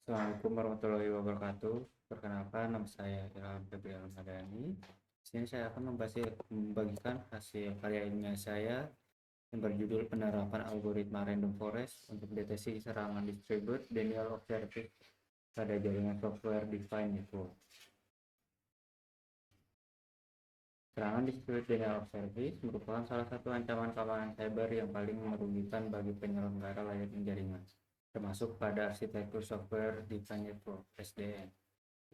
Assalamualaikum warahmatullahi wabarakatuh. Perkenalkan, nama saya Ilham Febrian Madani. Di sini saya akan membagikan hasil karya ilmiah saya yang berjudul penerapan algoritma random forest untuk deteksi serangan distributed denial of service pada jaringan software defined network. Serangan distributed denial of service merupakan salah satu ancaman keamanan cyber yang paling merugikan bagi penyelenggara layanan jaringan, termasuk pada arsitektur software defined network (SDN).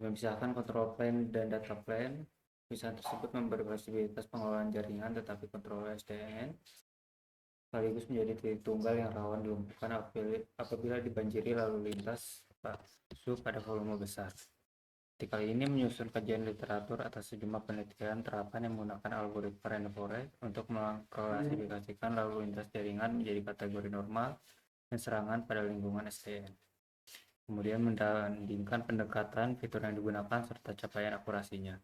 Memisahkan kontrol plane dan data plane, misalnya tersebut memberi fleksibilitas pengelolaan jaringan, tetapi kontrol SDN sekaligus menjadi titik tunggal yang rawan dilumpuhkan apabila dibanjiri lalu lintas masuk pada volume besar. Artikel ini menyusun kajian literatur atas sejumlah penelitian terapan yang menggunakan algoritma random forest untuk mengklasifikasikan lalu lintas jaringan menjadi kategori normal dan serangan pada lingkungan SDN. Kemudian membandingkan pendekatan fitur yang digunakan serta capaian akurasinya.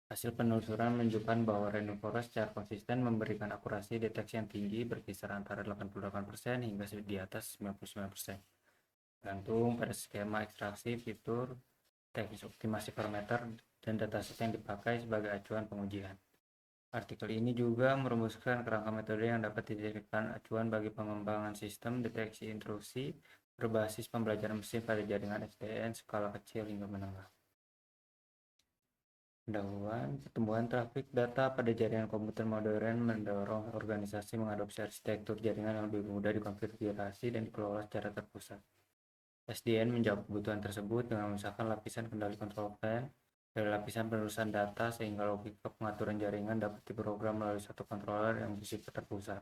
Hasil penelusuran menunjukkan bahwa random forest secara konsisten memberikan akurasi deteksi yang tinggi berkisar antara 88% hingga di atas 99%. Tergantung pada skema ekstraksi, fitur, teknis optimasi parameter, dan dataset yang dipakai sebagai acuan pengujian. Artikel ini juga merumuskan kerangka metode yang dapat dijadikan acuan bagi pengembangan sistem deteksi intrusi berbasis pembelajaran mesin pada jaringan SDN skala kecil hingga menengah. Pendahuluan, pertumbuhan trafik data pada jaringan komputer modern mendorong organisasi mengadopsi arsitektur jaringan yang lebih mudah dikonfigurasi dan dikelola secara terpusat. SDN menjawab kebutuhan tersebut dengan memisahkan lapisan kendali control plane dari lapisan penerusan data sehingga logika pengaturan jaringan dapat diprogram melalui satu controller yang bersifat terpusat.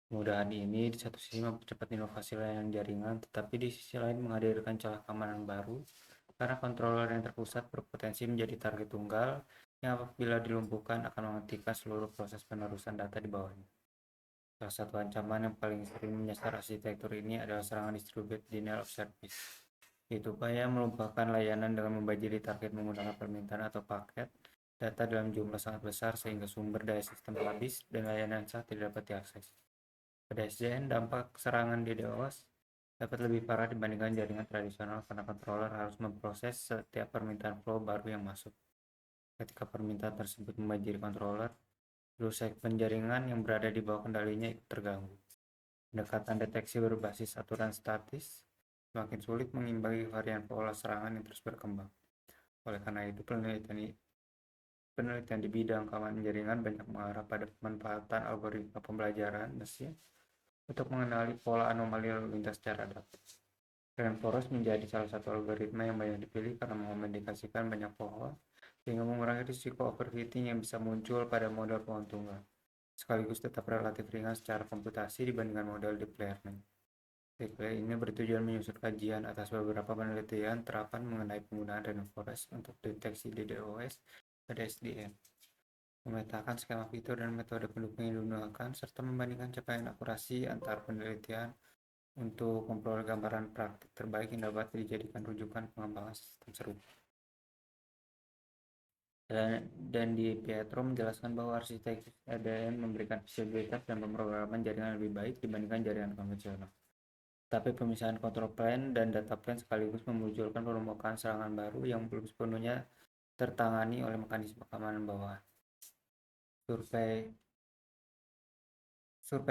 Kemudahan ini di satu sisi mempercepat inovasi layanan jaringan, tetapi di sisi lain menghadirkan celah keamanan baru karena controller yang terpusat berpotensi menjadi target tunggal yang apabila dilumpuhkan akan menghentikan seluruh proses penerusan data di bawahnya. Salah satu ancaman yang paling sering menyasar arsitektur ini adalah serangan distributed denial of service, yaitu upaya melumpuhkan layanan dengan membanjiri target menggunakan permintaan atau paket data dalam jumlah sangat besar sehingga sumber daya sistem habis dan layanan sah tidak dapat diakses. Pada SDN, dampak serangan DDoS dapat lebih parah dibandingkan jaringan tradisional karena controller harus memproses setiap permintaan flow baru yang masuk. Ketika permintaan tersebut membanjiri controller, seluruh segmen jaringan yang berada di bawah kendalinya ikut terganggu. Pendekatan deteksi berbasis aturan statis semakin sulit mengimbangi varian pola serangan yang terus berkembang. Oleh karena itu, penelitian di bidang keamanan jaringan banyak mengarah pada pemanfaatan algoritma pembelajaran mesin untuk mengenali pola anomali lalu lintas secara adaptif. Random forest menjadi salah satu algoritma yang banyak dipilih karena mengomunikasikan banyak pohon sehingga mengurangi risiko overfitting yang bisa muncul pada model pohon tunggal, sekaligus tetap relatif ringan secara komputasi dibandingkan model deep learning. Artikel ini bertujuan menyusun kajian atas beberapa penelitian terapan mengenai penggunaan random forest untuk deteksi DDoS pada SDN, memetakan skema fitur dan metode pendukung yang digunakan, serta membandingkan capaian akurasi antar penelitian untuk memperoleh gambaran praktik terbaik yang dapat dijadikan rujukan pengembangan sistem serupa. Dan di Pietro menjelaskan bahwa arsitektur SDN memberikan visibilitas dan pemrograman jaringan lebih baik dibandingkan jaringan konvensional. Tapi pemisahan kontrol plane dan data plane sekaligus memunculkan permukaan serangan baru yang belum sepenuhnya tertangani oleh mekanisme keamanan bawahan. Survei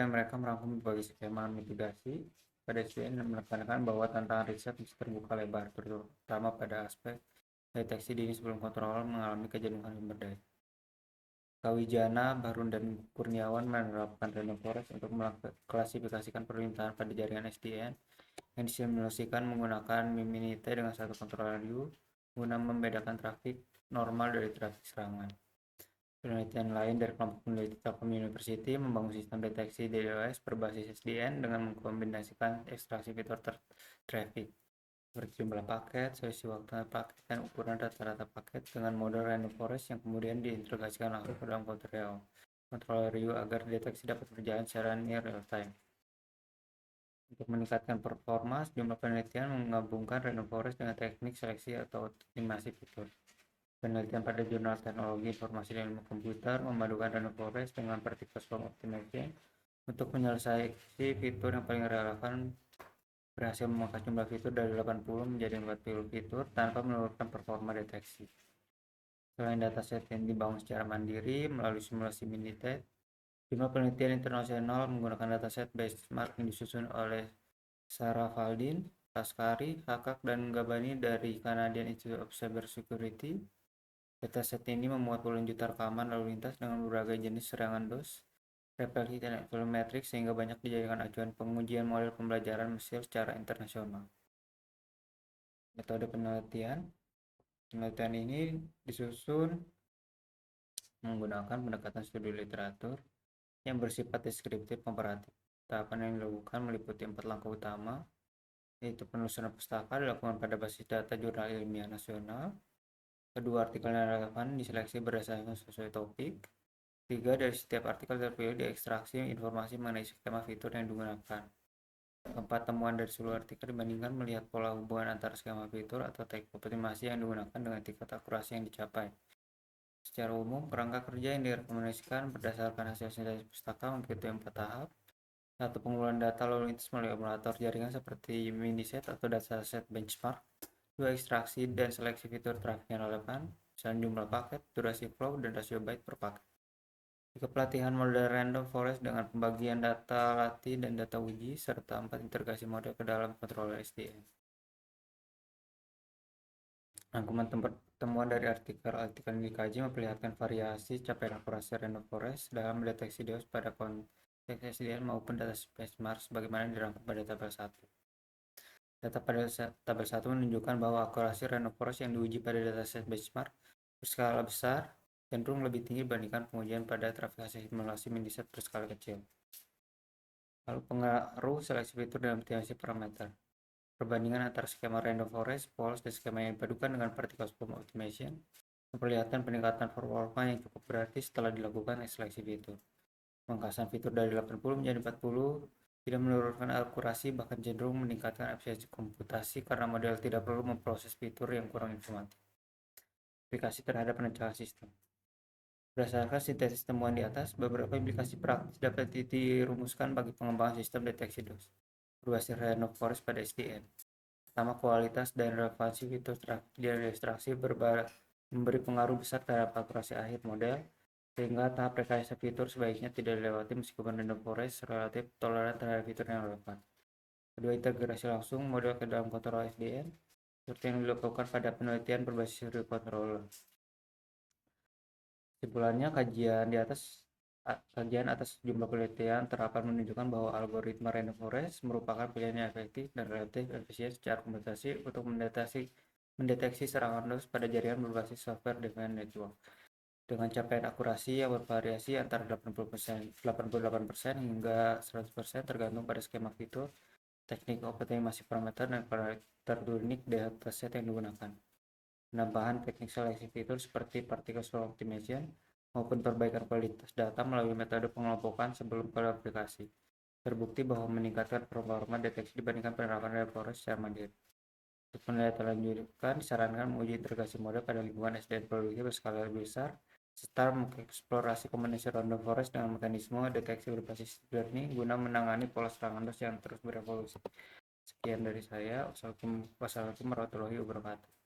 mereka merangkum berbagai skema mitigasi pada SDN dan menekankan bahwa tantangan riset masih terbuka lebar, terutama pada aspek deteksi dini sebelum kontrol mengalami kejenuhan sumber daya. Kawijana, Barun, dan Kurniawan menerapkan random forest untuk mengklasifikasikan permintaan pada jaringan SDN yang disimulasikan menggunakan MIMINIT dengan satu controller view guna membedakan trafik normal dari trafik serangan. Penelitian lain dari kelompok peneliti Telkom University membangun sistem deteksi DDoS berbasis SDN dengan mengkombinasikan ekstraksi fitur traffic seperti jumlah paket, selisih waktu paket, dan ukuran rata-rata paket dengan model random forest yang kemudian diintegrasikan langsung ke dalam controller view agar deteksi dapat berjalan secara near real time. Untuk meningkatkan performa, sejumlah penelitian menggabungkan random forest dengan teknik seleksi atau optimasi fitur. Penelitian pada jurnal teknologi informasi dan ilmu komputer memadukan random forest dengan vertical swarm optimization untuk menyelesaikan fitur yang paling relevan berhasil memangkas jumlah fitur dari 80 menjadi 40 fitur tanpa menurunkan performa deteksi. Selain dataset yang dibangun secara mandiri melalui simulasi Minitab, jumlah penelitian internasional menggunakan dataset benchmark yang disusun oleh Sarah Faldin, Laskari, Hakak, dan Gabani dari Canadian Institute of Cybersecurity. Dataset ini memuat puluhan juta rekaman lalu lintas dengan berbagai jenis serangan DOS, repel hit, dan volumetric sehingga banyak dijadikan acuan pengujian model pembelajaran mesin secara internasional. Metode penelitian ini disusun menggunakan pendekatan studi literatur yang bersifat deskriptif komparatif. Tahapan yang dilakukan meliputi 4 langkah utama, yaitu penelusuran pustaka dilakukan pada basis data jurnal ilmiah nasional. Kedua, artikel yang relevan diseleksi berdasarkan sesuai topik. Tiga, dari setiap artikel terpilih diekstraksi informasi mengenai skema fitur yang digunakan. Keempat, temuan dari seluruh artikel dibandingkan melihat pola hubungan antara skema fitur atau teknik optimasi yang digunakan dengan tingkat akurasi yang dicapai. Secara umum, kerangka kerja yang direkomendasikan berdasarkan hasil sintesis pustaka mengikuti 4 tahap. 1. Pengumpulan data lalu lintas melalui emulator jaringan seperti Miniset atau dataset benchmark. 2. Ekstraksi dan seleksi fitur trafik yang relevan, misalnya jumlah paket, durasi flow, dan rasio byte per paket. 3. Pelatihan model random forest dengan pembagian data latih dan data uji, serta 4. Integrasi model ke dalam controller SDN. Rangkuman temuan dari artikel yang dikaji memperlihatkan variasi capaian akurasi random forest dalam mendeteksi DOS pada konteks SDN maupun data benchmark sebagaimana dirangkum pada tabel 1. Data pada tabel 1 menunjukkan bahwa akurasi random forest yang diuji pada dataset benchmark berskala besar cenderung lebih tinggi dibandingkan pengujian pada trafik hasil simulasi Miniset berskala kecil. Lalu pengaruh seleksi fitur dalam optimasi parameter. Perbandingan antara skema random forest, false, dan skema yang dipadukan dengan particle swarm optimization memperlihatkan peningkatan performa yang cukup berarti setelah dilakukan seleksi fitur. Pemangkasan fitur dari 80 menjadi 40 tidak menurunkan akurasi, bahkan cenderung meningkatkan efisiensi komputasi karena model tidak perlu memproses fitur yang kurang informatif. Aplikasi terhadap perencanaan sistem. Berdasarkan sintesis temuan di atas, beberapa implikasi praktis dapat dirumuskan bagi pengembangan sistem deteksi DOS berbasis random forest pada SDN. Pertama, kualitas dan relevansi fitur trafik dan ekstraksi memberi pengaruh besar terhadap akurasi akhir model, sehingga tahap rekayasa fitur sebaiknya tidak dilewati meskipun random forest relatif toleran terhadap fitur yang relevan. Kedua, integrasi langsung model ke dalam kontrol SDN, seperti yang dilakukan pada penelitian berbasis real controller. Kesimpulannya, kajian atas jumlah penelitian terapan menunjukkan bahwa algoritma random forest merupakan pilihan yang efektif dan relatif efisien secara komputasi untuk mendeteksi serangan DOS pada jaringan berbasis software defined network dengan capaian akurasi yang bervariasi antara 88% hingga 100% tergantung pada skema fitur, teknik optimasi parameter, dan parameter unik dataset yang digunakan. Penambahan teknik seleksi fitur seperti particle swarm optimization maupun perbaikan kualitas data melalui metode pengelompokan sebelum aplikasi terbukti bahwa meningkatkan performa deteksi dibandingkan penerapan random forest secara mandiri. Untuk penelitian lanjutan, disarankan menguji integrasi model pada lingkungan SDN produksi berskala lebih besar, serta mengeksplorasi kombinasi random forest dengan mekanisme deteksi berbasis learning guna menangani pola serangan DOS yang terus berevolusi. Sekian dari saya. Wassalamualaikum warahmatullahi wabarakatuh.